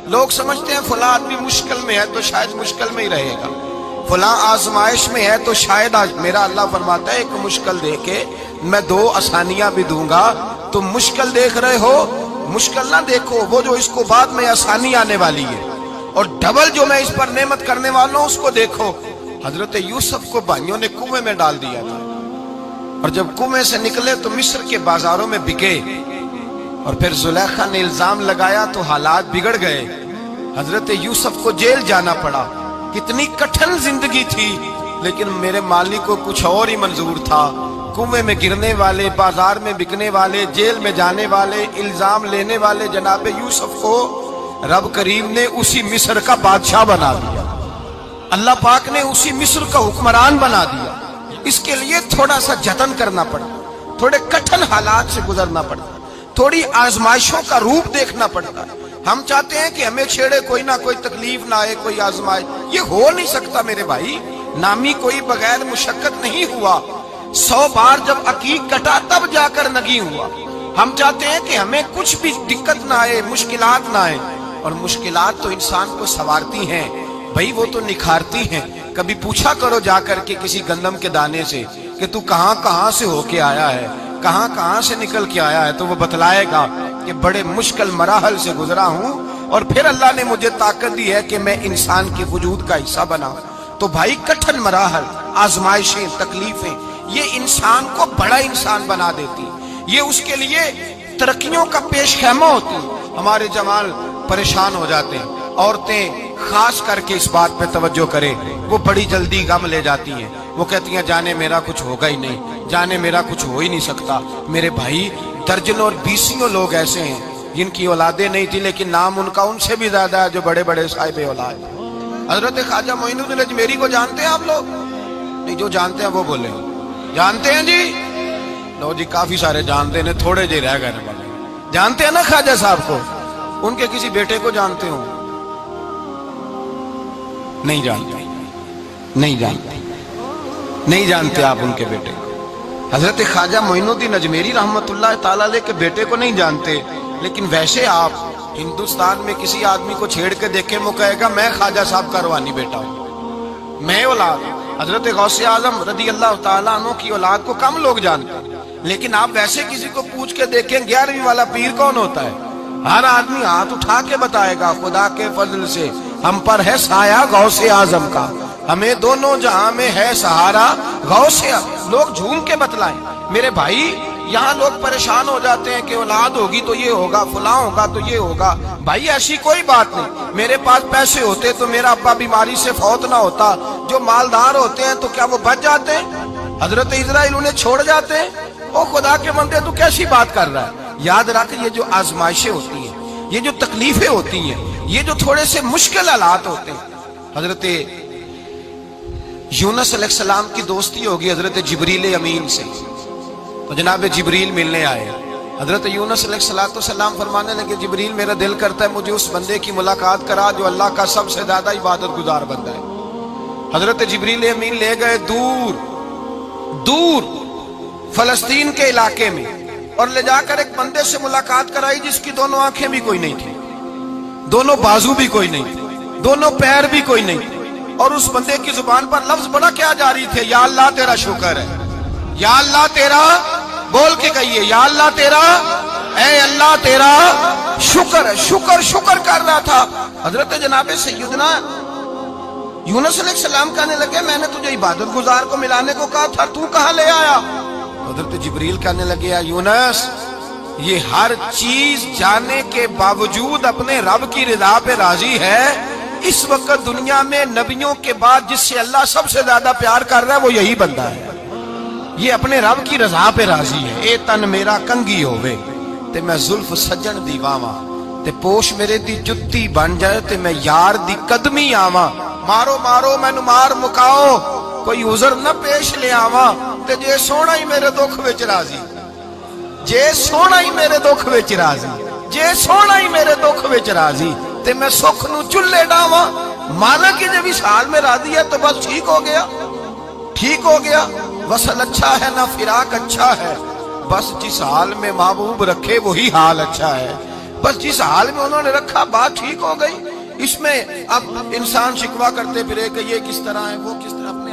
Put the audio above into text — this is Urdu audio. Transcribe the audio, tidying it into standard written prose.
لوگ سمجھتے ہیں فلاں آدمی مشکل میں ہے تو شاید مشکل میں ہی رہے گا، فلاں آزمائش میں ہے تو شاید میرا اللہ فرماتا ہے ایک مشکل دے کے میں دو آسانیاں بھی دوں گا۔ تم مشکل دیکھ رہے ہو، مشکل نہ دیکھو، وہ جو اس کو بعد میں آسانی آنے والی ہے، اور ڈبل جو میں اس پر نعمت کرنے والا ہوں اس کو دیکھو۔ حضرت یوسف کو بھائیوں نے کنویں میں ڈال دیا تھا، اور جب کنویں سے نکلے تو مصر کے بازاروں میں بکے، اور پھر زلیخا نے الزام لگایا تو حالات بگڑ گئے، حضرت یوسف کو جیل جانا پڑا۔ کتنی کٹھن زندگی تھی، لیکن میرے مالک کو کچھ اور ہی منظور تھا۔ کنویں میں گرنے والے، بازار میں بکنے والے، جیل میں جانے والے، الزام لینے والے جناب یوسف کو رب کریم نے اسی مصر کا بادشاہ بنا دیا، اللہ پاک نے اسی مصر کا حکمران بنا دیا۔ اس کے لیے تھوڑا سا جتن کرنا پڑا، تھوڑے کٹھن حالات سے گزرنا پڑتا، تھوڑی آزمائشوں کا روپ دیکھنا پڑتا ہے۔ ہم چاہتے ہیں کہ ہمیں چھیڑے کوئی نہ کوئی تکلیف نہ آئے، کوئی آزمائش، یہ ہو نہیں سکتا میرے بھائی۔ نامی کوئی بغیر مشقت نہیں ہوا، 100 بار جب عقیق کٹا تب جا کر نگی ہوا۔ ہم چاہتے ہیں کہ ہمیں کچھ بھی دقت نہ آئے، مشکلات نہ آئے، اور مشکلات تو انسان کو سنوارتی ہیں بھائی، وہ تو نکھارتی ہیں۔ کبھی پوچھا کرو جا کر کے کسی گندم کے دانے سے کہ تو کہاں کہاں سے ہو کے آیا ہے، کہاں کہاں سے نکل کے آیا ہے، تو وہ بتلائے گا کہ بڑے مشکل مراحل سے گزرا ہوں، اور پھر اللہ نے مجھے طاقت دی ہے کہ میں انسان کے وجود کا حصہ بنا۔ تو بھائی کٹھن مراحل، آزمائشیں، تکلیفیں، یہ انسان کو بڑا انسان بنا دیتی، یہ اس کے لیے ترقیوں کا پیش خیمہ ہوتی۔ ہمارے جمال پریشان ہو جاتے ہیں، عورتیں خاص کر کے اس بات پہ توجہ کریں، وہ بڑی جلدی غم لے جاتی ہیں، وہ کہتی ہیں جانے میرا کچھ ہوگا ہی نہیں، جانے میرا کچھ ہو ہی نہیں سکتا۔ میرے بھائی درجنوں اور بیسیوں لوگ ایسے ہیں جن کی اولادیں نہیں تھی، لیکن نام ان کا ان سے بھی زیادہ ہے جو بڑے بڑے صاحب اولاد ہیں۔ حضرت خواجہ معین الدین اجمیری کو جانتے ہیں آپ لوگ؟ نہیں، جو جانتے ہیں وہ بولے، جانتے ہیں جی؟ لو جی، کافی سارے جانتے ہیں، تھوڑے جی رہ گئے بولے۔ جانتے ہیں نا خواجہ صاحب کو؟ ان کے کسی بیٹے کو جانتے ہوں؟ نہیں جانتے، نہیں جانتے، نہیں جانتے آپ ان کے بیٹے کو۔ حضرت خواجہ معین الدین اجمیری رحمت اللہ تعالیٰ علیہ کے بیٹے کو نہیں جانتے، لیکن ویسے آپ ہندوستان میں کسی آدمی کو چھیڑ کے دیکھیں، وہ کہے گا میں خواجہ صاحب کا روحانی بیٹا ہوں، میں اولاد۔ حضرت غوث اعظم رضی اللہ تعالیٰ عنہ کی اولاد کو کم لوگ جانتے ہیں، لیکن آپ ویسے کسی کو پوچھ کے دیکھیں 11ویں والا پیر کون ہوتا ہے، ہر آدمی ہاتھ اٹھا کے بتائے گا خدا کے فضل سے ہم پر ہے سایہ غوث اعظم کا، ہمیں دونوں جہاں میں ہے سہارا غوث اعظم۔ لوگ جھوم کے بتلائیں میرے بھائی۔ یہاں لوگ پریشان ہو جاتے ہیں کہ اولاد ہوگی تو یہ ہوگا، فلاں ہوگا تو یہ ہوگا۔ بھائی ایسی کوئی بات نہیں، میرے پاس پیسے ہوتے تو میرا ابا بیماری سے فوت نہ ہوتا۔ جو مالدار ہوتے ہیں تو کیا وہ بچ جاتے ہیں؟ حضرت اسرائیل انہیں چھوڑ جاتے ہیں؟ او خدا کے بندے تو کیسی بات کر رہا ہے؟ یاد رکھ، یہ جو آزمائشیں ہوتی ہیں، یہ جو تکلیفیں ہوتی ہیں، یہ جو تھوڑے سے مشکل حالات ہوتے ہیں۔ حضرت یونس علیہ السلام کی دوستی ہوگی حضرت جبریل امین سے، تو جناب جبریل ملنے آئے۔ حضرت یونس علیہ السلام فرمانے لگے جبریل میرا دل کرتا ہے مجھے اس بندے کی ملاقات کرا جو اللہ کا سب سے زیادہ عبادت گزار بندہ ہے۔ حضرت جبریل امین لے گئے دور دور فلسطین کے علاقے میں، اور لے جا کر ایک بندے سے ملاقات کرائی جس کی دونوں آنکھیں بھی کوئی نہیں تھی، دونوں بازو بھی کوئی نہیں تھے، دونوں پیر بھی کوئی نہیں تھے، اور اس بندے کی زبان پر لفظ بڑا کیا جاری تھے، یا اللہ تیرا شکر ہے، یا اللہ تیرا، بول کے کہیے یا اللہ تیرا، اے اللہ تیرا شکر ہے۔ شکر شکر کر رہا تھا۔ حضرت جناب سیدنا یونس علیہ السلام کہنے لگے میں نے تجھے عبادت گزار کو ملانے کو کہا تھا، تو کہاں لے آیا؟ حضرت جبریل کہنے لگے یا یونس، یہ ہر چیز جانے کے باوجود اپنے رب کی رضا پہ راضی ہے۔ اس وقت دنیا میں نبیوں کے بعد جس سے اللہ سب سے زیادہ پیار کر رہا ہے وہ یہی بندہ ہے، یہ اپنے رب کی رضا پہ راضی ہے۔ اے تن میرا کنگی ہوئے تے میں زلف سجن دی واواں، تے پوش میرے دی جتی بن جائے تے میں یار دی قدمی آواں۔ مارو مارو مینو مار مکاؤ، کوئی عذر نہ پیش لے آواں، تے جے سونا ہی میرے دکھ وچ راضی، جے سونا ہی میرے دکھ وچ راضی، جے سونا ہی میرے دکھ وچ راضی، تے میں سکھ نو چلے ڈاواں۔ مالک کی جب اس حال میں راضی ہے تو بس ٹھیک ہو گیا، ٹھیک ہو گیا۔ وصل اچھا ہے نہ فراق اچھا ہے، بس جس حال میں محبوب رکھے وہی حال اچھا ہے۔ بس جس حال میں انہوں نے رکھا بات ٹھیک ہو گئی. اس میں اب انسان شکوہ کرتے پھرے کہ یہ کس طرح ہے وہ کس طرح.